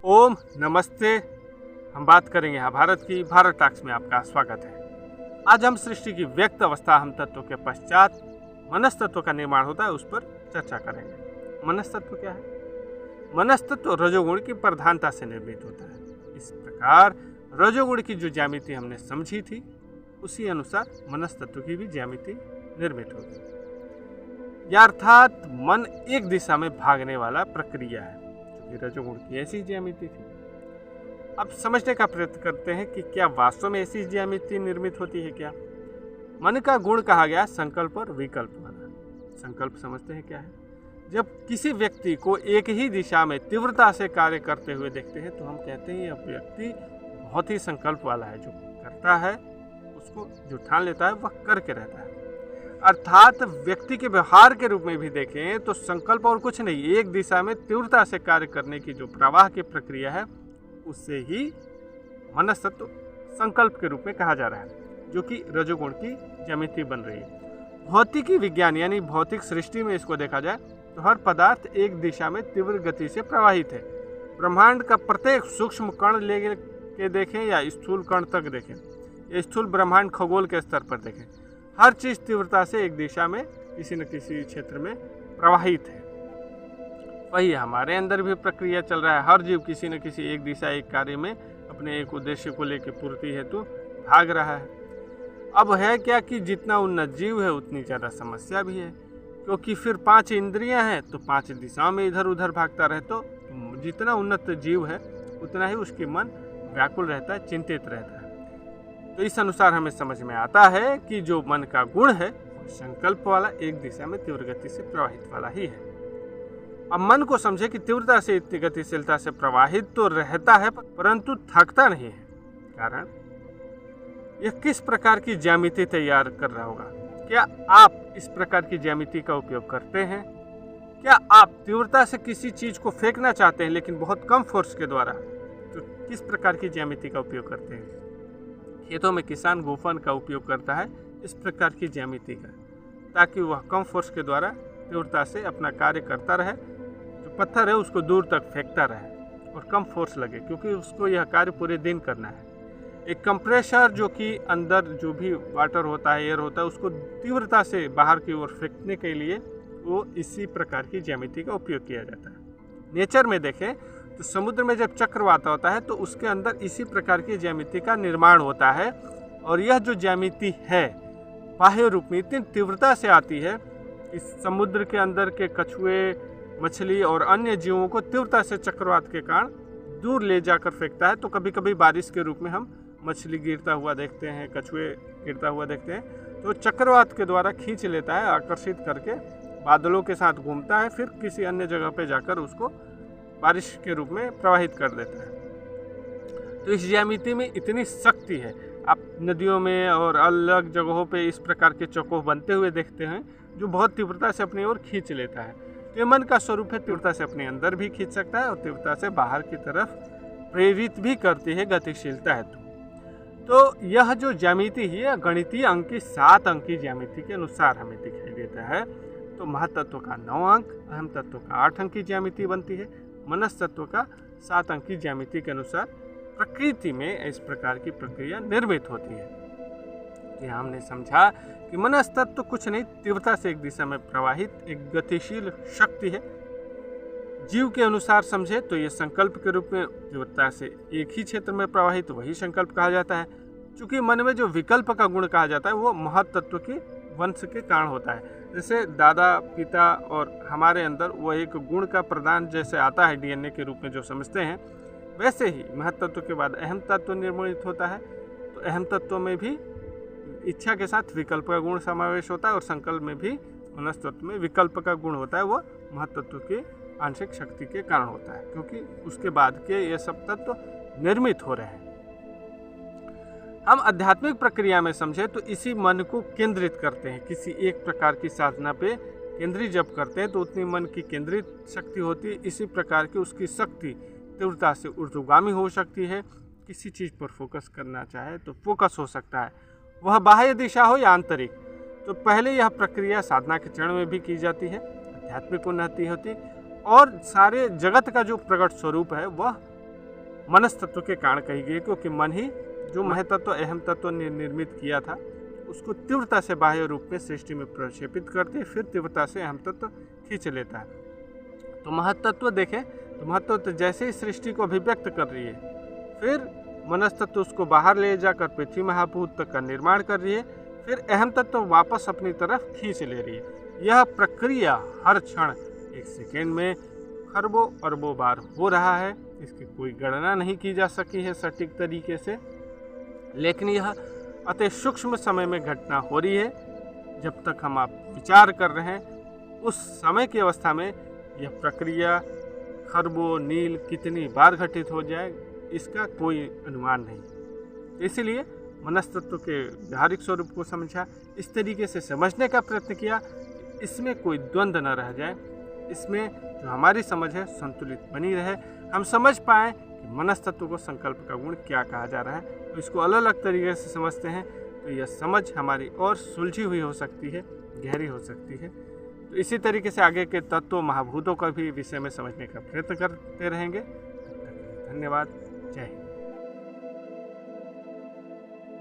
ओम नमस्ते। हम बात करेंगे यहाँ भारत की। भारत टॉक्स में आपका स्वागत है। आज हम सृष्टि की व्यक्त अवस्था हम तत्व के पश्चात मनस तत्व का निर्माण होता है उस पर चर्चा करेंगे। मनस तत्व क्या है? मनस तत्व रजोगुण की प्रधानता से निर्मित होता है। इस प्रकार रजोगुण की जो ज्यामिति हमने समझी थी उसी अनुसार मनस तत्व की भी ज्यामिति निर्मित होगी। या अर्थात मन एक दिशा में भागने वाला प्रक्रिया है, जो रजोगुण की ऐसी ज्यामिति थी। अब समझने का प्रयत्न करते हैं कि क्या वास्तव में ऐसी ज्यामिति निर्मित होती है क्या? मन का गुण कहा गया संकल्प और विकल्प वाला। संकल्प समझते हैं क्या है? जब किसी व्यक्ति को एक ही दिशा में तीव्रता से कार्य करते हुए देखते हैं तो हम कहते हैं यह व्यक्ति बहुत ही संकल्प वाला है। जो करता है उसको जो ठान लेता है वह करके रहता है। अर्थात व्यक्ति के व्यवहार के रूप में भी देखें तो संकल्प और कुछ नहीं, एक दिशा में तीव्रता से कार्य करने की जो प्रवाह की प्रक्रिया है उससे ही मनस तत्व संकल्प के रूप में कहा जा रहा है, जो कि रजोगुण की ज्यामिति बन रही है। भौतिकी विज्ञान यानी भौतिक सृष्टि में इसको देखा जाए तो हर पदार्थ एक दिशा में तीव्र गति से प्रवाहित है। ब्रह्मांड का प्रत्येक सूक्ष्म कण लेके देखें या स्थूल कण तक देखें या स्थूल ब्रह्मांड खगोल के स्तर पर देखें, हर चीज तीव्रता से एक दिशा में किसी न किसी क्षेत्र में प्रवाहित है। वही हमारे अंदर भी प्रक्रिया चल रहा है। हर जीव किसी न किसी एक दिशा एक कार्य में अपने एक उद्देश्य को लेकर पूर्ति हेतु भाग रहा है। अब है क्या कि जितना उन्नत जीव है उतनी ज़्यादा समस्या भी है, क्योंकि फिर 5 इंद्रियां हैं तो 5 दिशाओं में इधर उधर भागता रहे तो जितना उन्नत जीव है उतना ही उसकी मन व्याकुल रहता है, चिंतित रहता है। तो इस अनुसार हमें समझ में आता है कि जो मन का गुण है संकल्प वाला, एक दिशा में तीव्र गति से प्रवाहित वाला ही है। अब मन को समझे कि तीव्रता से इतनी गतिशीलता से प्रवाहित तो रहता है परंतु थकता नहीं है। कारण यह किस प्रकार की ज्यामिति तैयार कर रहा होगा? क्या आप इस प्रकार की ज्यामिति का उपयोग करते हैं? क्या आप तीव्रता से किसी चीज को फेंकना चाहते हैं लेकिन बहुत कम फोर्स के द्वारा, तो किस प्रकार की ज्यामिति का उपयोग करते हैं? खेतों में किसान गोफन का उपयोग करता है इस प्रकार की ज्यामिति का, ताकि वह कम फोर्स के द्वारा तीव्रता से अपना कार्य करता रहे, जो पत्थर है उसको दूर तक फेंकता रहे और कम फोर्स लगे, क्योंकि उसको यह कार्य पूरे दिन करना है। एक कंप्रेसर जो कि अंदर जो भी वाटर होता है, एयर होता है, उसको तीव्रता से बाहर की ओर फेंकने के लिए वो इसी प्रकार की ज्यामिति का उपयोग किया जाता है। नेचर में देखें तो समुद्र में जब चक्रवात होता है तो उसके अंदर इसी प्रकार की ज्यामिति का निर्माण होता है, और यह जो ज्यामिति है बाह्य रूप में इतनी तीव्रता से आती है इस समुद्र के अंदर के कछुए, मछली और अन्य जीवों को तीव्रता से चक्रवात के कारण दूर ले जाकर फेंकता है। तो कभी कभी बारिश के रूप में हम मछली गिरता हुआ देखते हैं, कछुए गिरता हुआ देखते हैं। तो चक्रवात के द्वारा खींच लेता है, आकर्षित करके बादलों के साथ घूमता है, फिर किसी अन्य जगह पे जाकर उसको बारिश के रूप में प्रवाहित कर देता है। तो इस ज्यामिति में इतनी शक्ति है। आप नदियों में और अलग जगहों पे इस प्रकार के चौकोह बनते हुए देखते हैं जो बहुत तीव्रता से अपनी ओर खींच लेता है। तो ये मन का स्वरूप है, तीव्रता से अपने अंदर भी खींच सकता है और तीव्रता से बाहर की तरफ प्रेरित भी करती है गतिशीलता है। तो यह जो ज्यामिति है गणितीय अंक की 7 अंक की ज्यामिति के अनुसार हमें दिखाई देता है। तो महतत्व का 9 अंक, अहम तत्व का 8 अंक की ज्यामिति बनती है। मनस तत्व का 7 अंक की ज्यामिति के अनुसार प्रकृति में इस प्रकार की प्रक्रिया निर्मित होती है। तो यहाँ हमने समझा कि मनस तत्व कुछ नहीं, तीव्रता से एक दिशा में प्रवाहित एक गतिशील शक्ति है। जीव के अनुसार समझे तो ये संकल्प के रूप में तीव्रता से एक ही क्षेत्र में प्रवाहित वही संकल्प कहा जाता है। चूंकि मन में जो विकल्प का गुण कहा जाता है वो महतत्व की वंश के कारण होता है। जैसे दादा पिता और हमारे अंदर वो एक गुण का प्रदान जैसे आता है डीएनए के रूप में जो समझते हैं, वैसे ही महतत्व के बाद अहम तत्व निर्मित होता है। तो अहम तत्व में भी इच्छा के साथ विकल्प का गुण समावेश होता है और संकल्प में भी मनस तत्व में विकल्प का गुण होता है। वो महतत्व की आंशिक शक्ति के कारण होता है, क्योंकि उसके बाद के ये सब तत्व निर्मित हो रहे हैं। हम आध्यात्मिक प्रक्रिया में समझे तो इसी मन को केंद्रित करते हैं। किसी एक प्रकार की साधना पे केंद्रित जब करते हैं तो उतनी मन की केंद्रित शक्ति होती है। इसी प्रकार की उसकी शक्ति तीव्रता से ऊर्ध्वगामी हो सकती है। किसी चीज़ पर फोकस करना चाहे तो फोकस हो सकता है, वह बाह्य दिशा हो या आंतरिक। तो पहले यह प्रक्रिया साधना के चरण में भी की जाती है, आध्यात्मिक उन्नति होती, और सारे जगत का जो प्रकट स्वरूप है वह मनस्तत्व के कारण कही गई, क्योंकि मन ही जो महतत्व अहम तत्व ने निर्मित किया था उसको तीव्रता से बाह्य रूप में सृष्टि में प्रक्षेपित करते, फिर तीव्रता से अहम तत्व खींच लेता है। तो महतत्व देखें तो महतत्व जैसे ही सृष्टि को अभिव्यक्त कर रही है, फिर मनस्तत्व उसको बाहर ले जाकर पृथ्वी महाभूत तक का निर्माण कर रही है, फिर अहम तत्व वापस अपनी तरफ खींच ले रही है। यह प्रक्रिया हर क्षण एक सेकेंड में खरबों अरबों बार हो रहा है। इसकी कोई गणना नहीं की जा सकी है सटीक तरीके से, लेकिन यह अति सूक्ष्म समय में घटना हो रही है। जब तक हम आप विचार कर रहे हैं उस समय की अवस्था में यह प्रक्रिया खरबों नील कितनी बार घटित हो जाए इसका कोई अनुमान नहीं। इसलिए मनस्तत्व के व्यावहारिक स्वरूप को समझा, इस तरीके से समझने का प्रयत्न किया, इसमें कोई द्वंद्व न रह जाए, इसमें जो हमारी समझ है संतुलित बनी रहे, हम समझ पाएँ कि मनस्तत्व को संकल्प का गुण क्या कहा जा रहा है। तो इसको अलग अलग तरीके से समझते हैं तो यह समझ हमारी और सुलझी हुई हो सकती है, गहरी हो सकती है। तो इसी तरीके से आगे के तत्वों महाभूतों का भी विषय में समझने का प्रयत्न करते रहेंगे। धन्यवाद। जय हिंद।